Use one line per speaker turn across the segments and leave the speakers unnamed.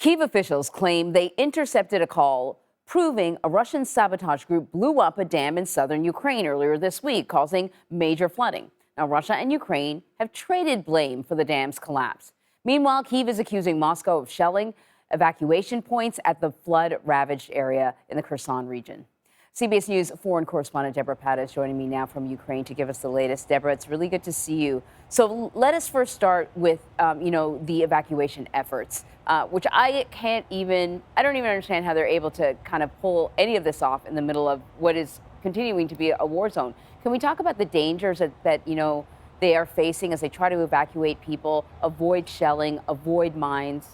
Kyiv officials claim they intercepted a call proving a Russian sabotage group blew up a dam in southern Ukraine earlier this week, causing major flooding. Now, Russia and Ukraine have traded blame for the dam's collapse. Meanwhile, Kyiv is accusing Moscow of shelling evacuation points at the flood-ravaged area in the Kherson region. CBS News foreign correspondent Debora Patta is joining me now from Ukraine to give us the latest. Deborah, it's really good to see you. So let us first start with, the evacuation efforts, which I don't even understand how they're able to kind of pull any of this off in the middle of what is continuing to be a war zone. Can we talk about the dangers that they are facing as they try to evacuate people, avoid shelling, avoid mines?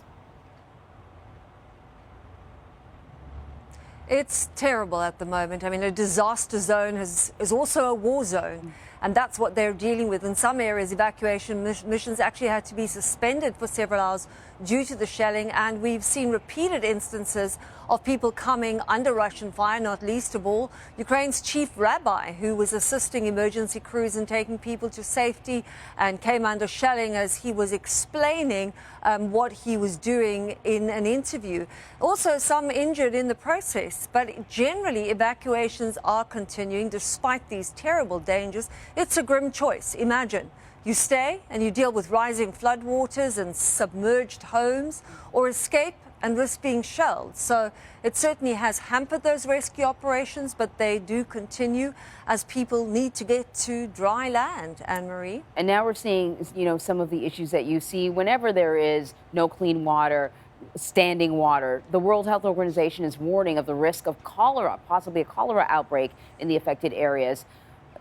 It's terrible at the moment. I mean, a disaster zone is also a war zone, and that's what they're dealing with. In some areas, evacuation missions actually had to be suspended for several hours due to the shelling, and we've seen repeated instances of people coming under Russian fire, not least of all Ukraine's chief rabbi, who was assisting emergency crews in taking people to safety and came under shelling as he was explaining what he was doing in an interview. Also, some injured in the process, but generally evacuations are continuing despite these terrible dangers. It's a grim choice. Imagine you stay and you deal with rising floodwaters and submerged homes, or escape and risk being shelled. So it certainly has hampered those rescue operations, but they do continue as people need to get to dry land, Anne-Marie.
And now we're seeing, some of the issues that you see whenever there is no clean water, standing water. The World Health Organization is warning of the risk of cholera, possibly a cholera outbreak in the affected areas.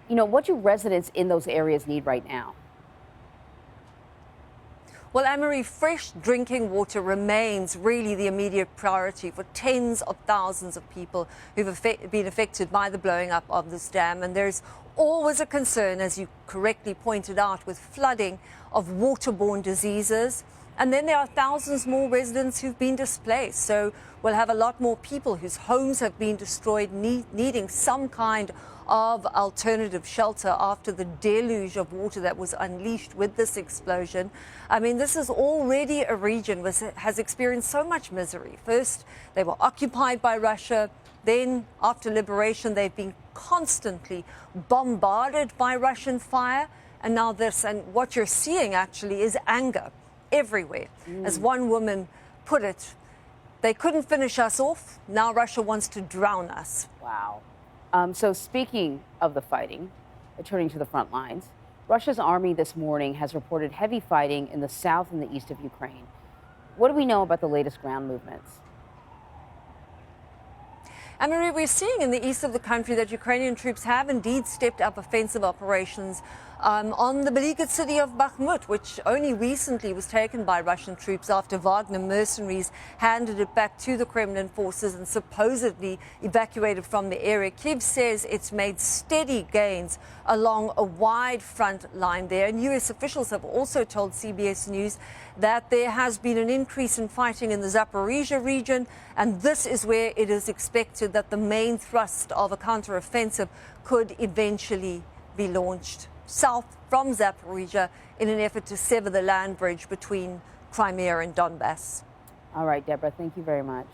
What do residents in those areas need right now?
Well, Anne-Marie, fresh drinking water remains really the immediate priority for tens of thousands of people who've been affected by the blowing up of this dam. And there's always a concern, as you correctly pointed out, with flooding of waterborne diseases. And then there are thousands more residents who've been displaced. So we'll have a lot more people whose homes have been destroyed, needing some kind of alternative shelter after the deluge of water that was unleashed with this explosion. I mean, this is already a region that has experienced so much misery. First, they were occupied by Russia. Then, after liberation, they've been constantly bombarded by Russian fire. And now this, and what you're seeing actually is anger everywhere. As one woman put it, they couldn't finish us off. Now Russia wants to drown us.
Wow. So speaking of the fighting, turning to the front lines, Russia's army this morning has reported heavy fighting in the south and the east of Ukraine. What do we know about the latest ground movements?
Anne-Marie, we're seeing in the east of the country that Ukrainian troops have indeed stepped up offensive operations on the beleaguered city of Bakhmut, which only recently was taken by Russian troops after Wagner mercenaries handed it back to the Kremlin forces and supposedly evacuated from the area. Kyiv says it's made steady gains along a wide front line there. And U.S. officials have also told CBS News that there has been an increase in fighting in the Zaporizhia region, and this is where it is expected that the main thrust of a counteroffensive could eventually be launched south from Zaporizhia in an effort to sever the land bridge between Crimea and Donbass.
All right, Deborah, thank you very much.